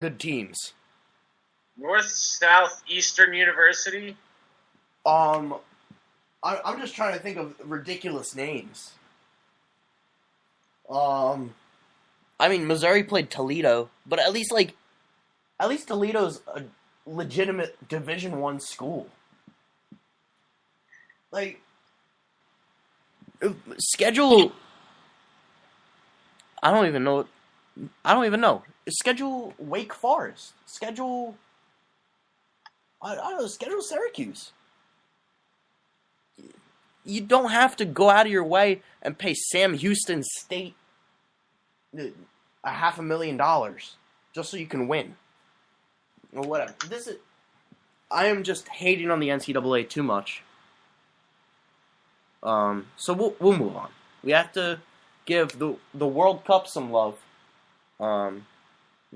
good teams. North Southeastern University. I'm just trying to think of ridiculous names. I mean, Missouri played Toledo, but at least Toledo's a legitimate Division I school. Like, schedule. I don't even know. Schedule Wake Forest. Schedule. I don't know. Schedule Syracuse. You don't have to go out of your way and pay Sam Houston State $500,000 just so you can win. Or whatever. I am just hating on the NCAA too much. So we'll move on. We have to give the World Cup some love. Me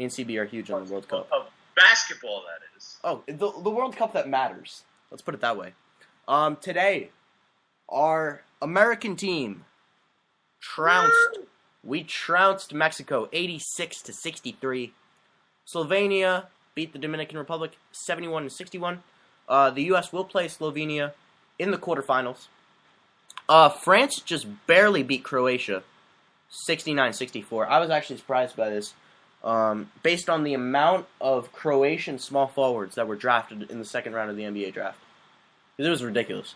and CB are huge on the World Cup. Basketball, that is. Oh, the World Cup that matters. Let's put it that way. Today, our American team trounced Mexico 86-63. Slovenia beat the Dominican Republic 71-61. The U.S. will play Slovenia in the quarterfinals. France just barely beat Croatia 69-64. I was actually surprised by this. Based on the amount of Croatian small forwards that were drafted in the second round of the NBA draft. Because it was ridiculous.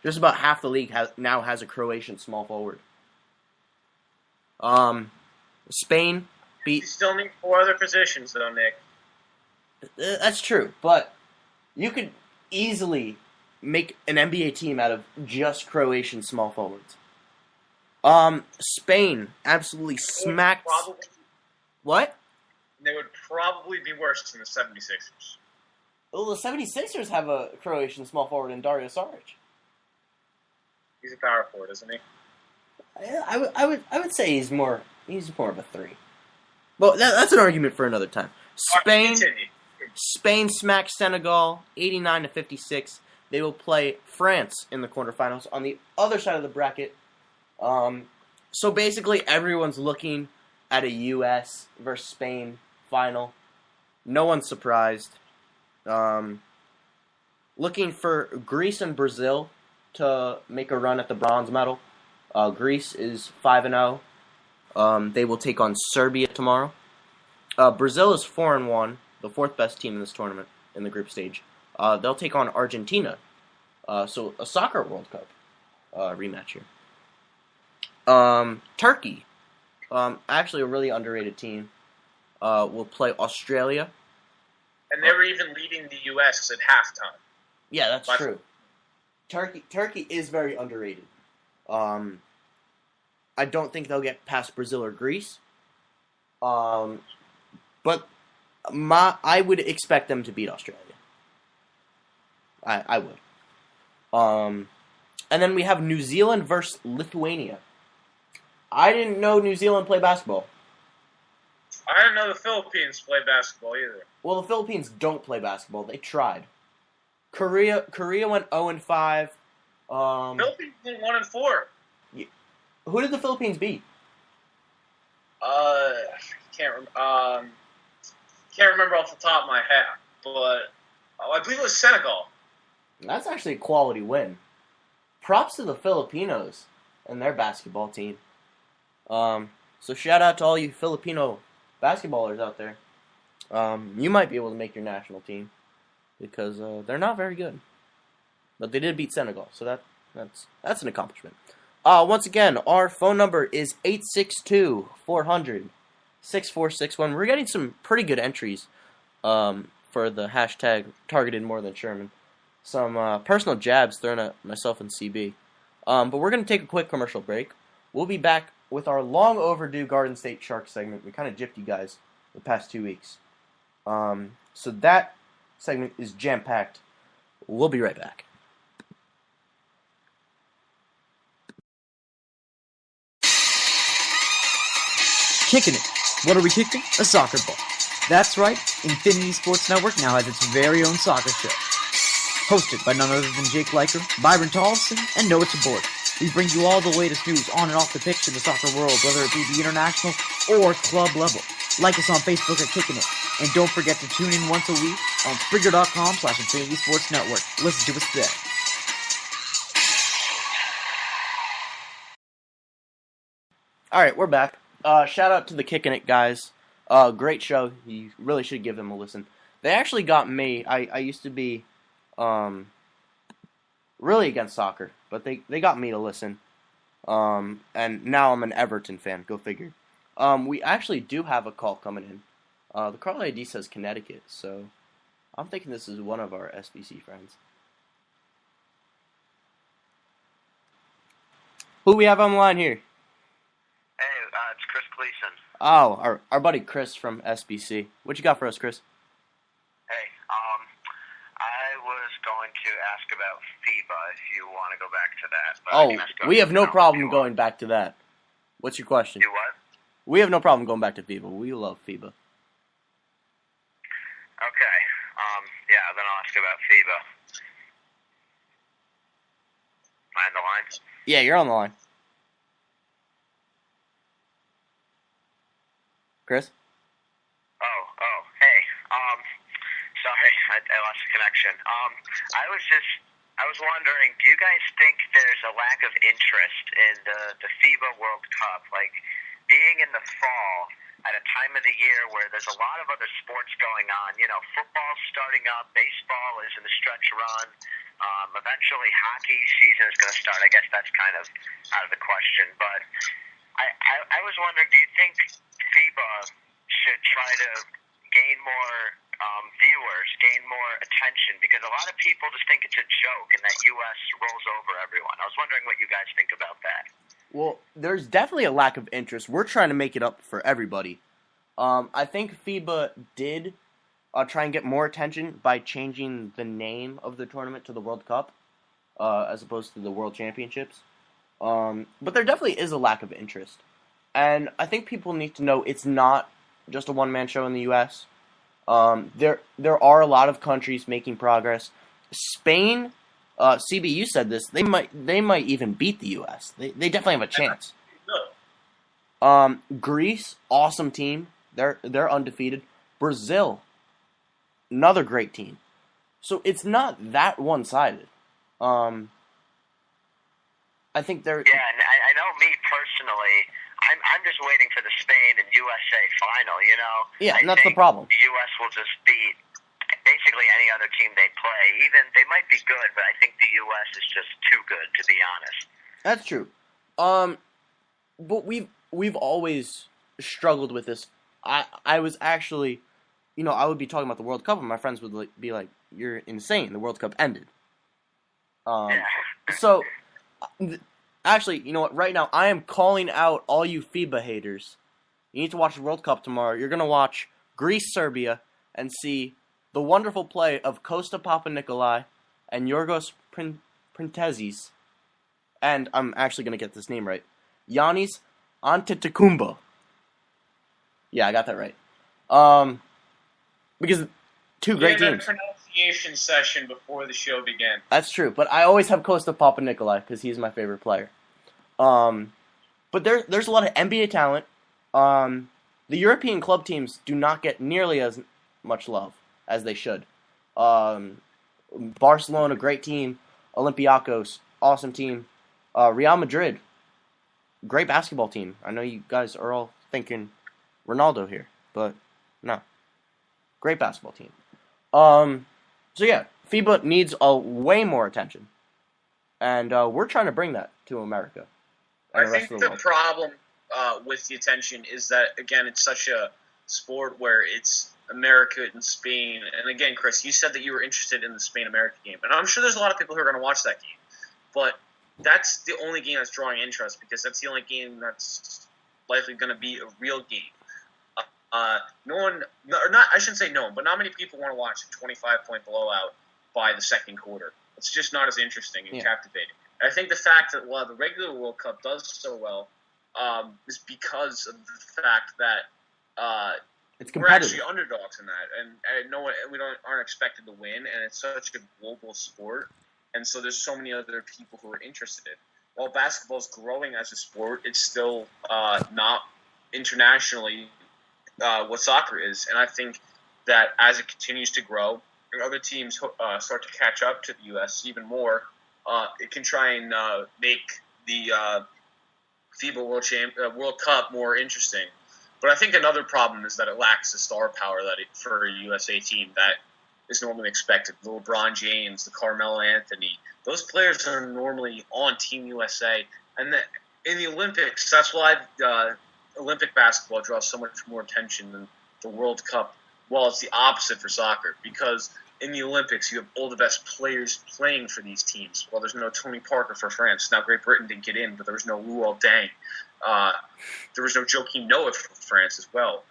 Just about half the league now has a Croatian small forward. Spain beat... You still need 4 other positions, though, Nick. That's true, but you could easily make an NBA team out of just Croatian small forwards. Spain absolutely smacked... What? They would probably be worse than the 76ers. Well, the 76ers have a Croatian small forward in Dario Saric. He's a power forward, isn't he? I would say he's more of a 3. Well, that's an argument for another time. Spain smacked Senegal 89-56. They will play France in the quarterfinals on the other side of the bracket. So basically, everyone's looking at a U.S. versus Spain final. No one's surprised. Looking for Greece and Brazil to make a run at the bronze medal. Greece is 5-0. They will take on Serbia tomorrow. Brazil is 4-1, the 4th best team in this tournament in the group stage. They'll take on Argentina. So a soccer World Cup rematch here. Turkey, actually a really underrated team, will play Australia. And they were even leading the U.S. at halftime. Yeah, that's true. Turkey is very underrated. I don't think they'll get past Brazil or Greece. But I would expect them to beat Australia. I would. And then we have New Zealand versus Lithuania. I didn't know New Zealand played basketball. I didn't know the Philippines played basketball either. Well, the Philippines don't play basketball. They tried. Korea went 0-5. Philippines went 1-4. Yeah. Who did the Philippines beat? Can't remember off the top of my head, but I believe it was Senegal. That's actually a quality win. Props to the Filipinos and their basketball team. So shout out to all you Filipino basketballers out there. You might be able to make your national team because they're not very good, but they did beat Senegal, so that's an accomplishment. Once again, our phone number is 862-400-6461. We're getting some pretty good entries for the hashtag targeted more than Sherman. Some personal jabs thrown at myself and CB. But we're going to take a quick commercial break. We'll be back with our long overdue Garden State Sharks segment. We kind of gypped you guys the past 2 weeks. So that segment is jam-packed. We'll be right back. Kicking it. What are we kicking? A soccer ball. That's right, Infinity Sports Network now has its very own soccer show. Hosted by none other than Jake Leiker, Byron Tolson, and Noah Tabor. We bring you all the latest news on and off the pitch in the soccer world, whether it be the international or club level. Like us on Facebook at Kicking It. And don't forget to tune in once a week on Spreaker.com/Infinity Sports Network. Listen to us there. All right, we're back. Shout out to the Kicking It guys. Great show. You really should give them a listen. They actually got me. I used to be really against soccer, but they got me to listen. And now I'm an Everton fan. Go figure. We actually do have a call coming in. The call ID says Connecticut, so I'm thinking this is one of our SBC friends. Who we have on the line here? Hey, it's Chris Gleason. Oh, our buddy Chris from SBC. What you got for us, Chris? Hey, I was going to ask about FIBA if you want to go back to that. But I can ask We have no now if problem you going want. back to that. What's your question? You what? We have no problem going back to FIBA. We love FIBA. Okay. Yeah, then I'll ask about FIBA. Am I on the line? Yeah, you're on the line. Chris? Hey. Sorry, I lost the connection. I was wondering, do you guys think there's a lack of interest in the FIBA World Cup? Like, being in the fall at a time of the year where there's a lot of other sports going on. You know, football's starting up, baseball is in the stretch run. Eventually, hockey season is going to start. I guess that's kind of out of the question. But I was wondering, do you think FIBA should try to gain more viewers, gain more attention? Because a lot of people just think it's a joke and that U.S. rolls over everyone. I was wondering what you guys think about that. Well, there's definitely a lack of interest. We're trying to make it up for everybody. I think FIBA did try and get more attention by changing the name of the tournament to the World Cup, as opposed to the World Championships. But there definitely is a lack of interest. And I think people need to know it's not just a one-man show in the U.S. There are a lot of countries making progress. Spain, CB, you said this. They might even beat the U.S. They definitely have a chance. Greece, awesome team. They're undefeated. Brazil, another great team. So it's not that one-sided. I think they're. Yeah, and I know me personally. I'm just waiting for the Spain and USA final. You know. Yeah, and I that's the think problem. The U.S. will just beat basically any other team they play. Even they might be good, but I think the U.S. is just too good, to be honest. That's true. But we've always struggled with this. I was actually, I would be talking about the World Cup, and my friends would be like, "You're insane. The World Cup ended." Yeah. So, actually, you know what? Right now, I am calling out all you FIBA haters. You need to watch the World Cup tomorrow. You're gonna watch Greece-Serbia and see the wonderful play of Costa Papanikolaou and Yorgos Printezis, and I'm actually going to get this name right, Yannis Antetokounmpo. Yeah, I got that right. Because two great We had teams. a pronunciation session before the show began. That's true, but I always have Costa Papanikolaou because he's my favorite player. But there's a lot of NBA talent. The European club teams do not get nearly as much love as they should. Barcelona, great team. Olympiacos, awesome team. Real Madrid, great basketball team. I know you guys are all thinking Ronaldo here, but no. Great basketball team. So yeah, FIBA needs way more attention. And we're trying to bring that to America and the I rest think of the the world. problem with the attention is that, again, it's such a sport where it's America and Spain. And again, Chris, you said that you were interested in the Spain-America game. And I'm sure there's a lot of people who are going to watch that game. But that's the only game that's drawing interest because that's the only game that's likely going to be a real game. No one, or not, I shouldn't say no one, but not many people want to watch a 25-point blowout by the second quarter. It's just not as interesting and captivating. And I think the fact that the regular World Cup does so well is because of the fact that It's we're competitive. actually underdogs in that, and no one, aren't expected to win, and it's such a global sport, and so there's so many other people who are interested. While basketball's growing as a sport, it's still not internationally what soccer is. And I think that as it continues to grow, and other teams start to catch up to the U.S. even more, it can try and make the FIBA World Cup more interesting. But I think another problem is that it lacks the star power for a USA team that is normally expected. The LeBron James, the Carmelo Anthony, those players are normally on Team USA. And in the Olympics, that's why Olympic basketball draws so much more attention than the World Cup. Well, it's the opposite for soccer, because in the Olympics, you have all the best players playing for these teams. Well, there's no Tony Parker for France. Now, Great Britain didn't get in, but there was no Luol Deng. There was no Joakim Noah for France as well.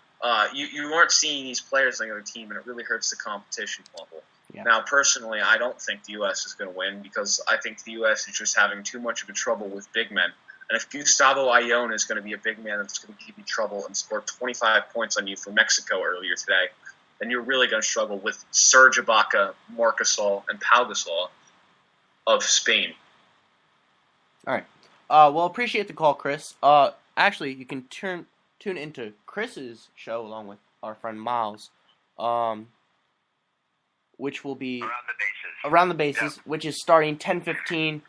You aren't seeing these players on the other team, and it really hurts the competition level. Yeah. Now, personally, I don't think the U.S. is going to win, because I think the U.S. is just having too much of a trouble with big men. And if Gustavo Ayllón is going to be a big man that's going to give you trouble and score 25 points on you for Mexico earlier today, then you're really going to struggle with Serge Ibaka, Marc Gasol, and Pau Gasol of Spain. All right. Well, appreciate the call, Chris. Actually, you can tune into Chris's show along with our friend Miles, which will be Around the Bases, Yep. which is starting 10:15,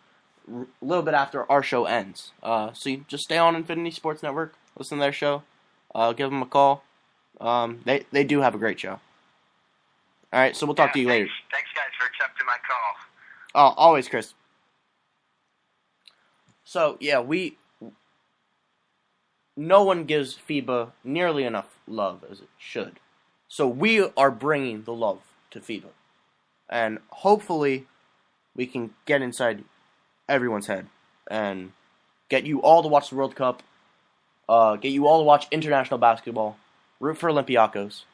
a little bit after our show ends. So you just stay on Infinity Sports Network, listen to their show, give them a call. They do have a great show. All right, so we'll talk to you later. Thanks, guys, for accepting my call. Oh, always, Chris. So, yeah, no one gives FIBA nearly enough love as it should. So we are bringing the love to FIBA. And hopefully we can get inside everyone's head and get you all to watch the World Cup, get you all to watch international basketball, root for Olympiacos,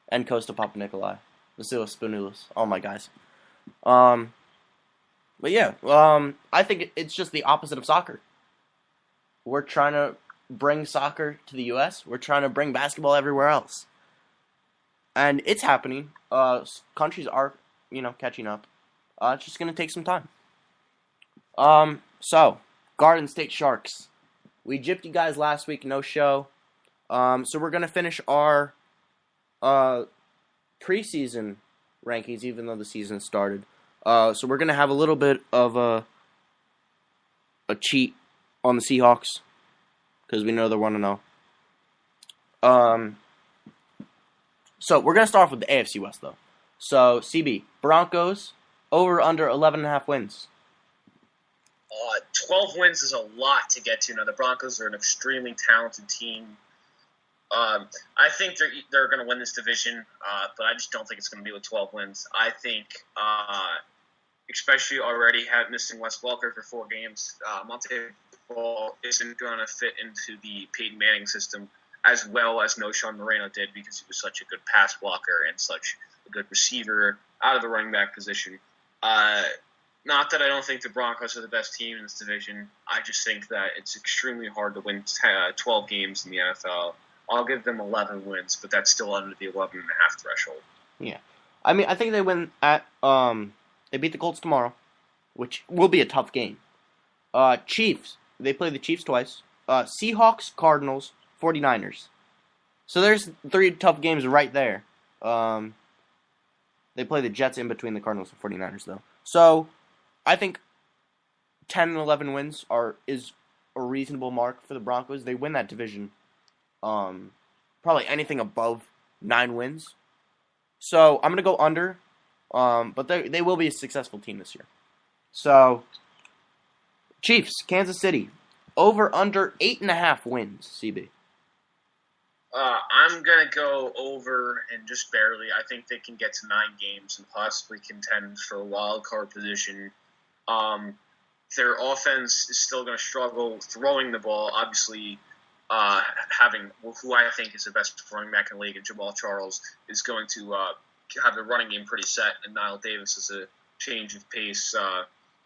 and Costa Papanikolaou, Vasilis Spanoulis, all my guys. But yeah, I think it's just the opposite of soccer. We're trying to bring soccer to the U.S. We're trying to bring basketball everywhere else. And it's happening. Countries are, catching up. It's just going to take some time. So, Garden State Sharks. We gypped you guys last week, no show. So we're going to finish our preseason rankings, even though the season started. So we're going to have a little bit of a cheat on the Seahawks, because we know they're 1-0. So we're going to start off with the AFC West, though. So, CB, Broncos, over under 11.5 wins. 12 wins is a lot to get to. Now, the Broncos are an extremely talented team. I think they're going to win this division, but I just don't think it's going to be with 12 wins. I think, especially already missing Wes Welker for 4 games, Monte Ball isn't going to fit into the Peyton Manning system as well as Sean Moreno did, because he was such a good pass blocker and such a good receiver out of the running back position. Not that I don't think the Broncos are the best team in this division. I just think that it's extremely hard to win 12 games in the NFL. I'll give them 11 wins, but that's still under the 11.5 threshold. Yeah. I mean, I think they win at, they beat the Colts tomorrow, which will be a tough game. Chiefs, they play the Chiefs twice. Seahawks, Cardinals, 49ers. So there's 3 tough games right there. They play the Jets in between the Cardinals and 49ers, though. So I think 10 and 11 wins is a reasonable mark for the Broncos. They win that division. Probably anything above 9 wins. So I'm going to go under. But they will be a successful team this year. So, Chiefs, Kansas City, over under 8.5 wins, CB. I'm going to go over and just barely. I think they can get to 9 games and possibly contend for a wild card position. Their offense is still going to struggle throwing the ball. Obviously, having who I think is the best running back in the league, and Jamal Charles, is going to have the running game pretty set, and Niall Davis is a change of pace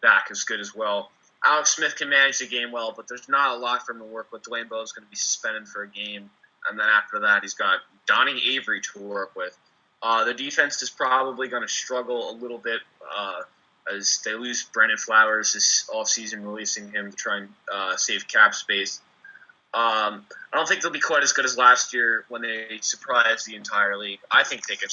back is good as well. Alex Smith can manage the game well, but there's not a lot for him to work with. Dwayne Bowe is going to be suspended for a game, and then after that, he's got Donnie Avery to work with. The defense is probably going to struggle a little bit as they lose Brandon Flowers this offseason, releasing him to try and save cap space. I don't think they'll be quite as good as last year when they surprised the entire league. I think they could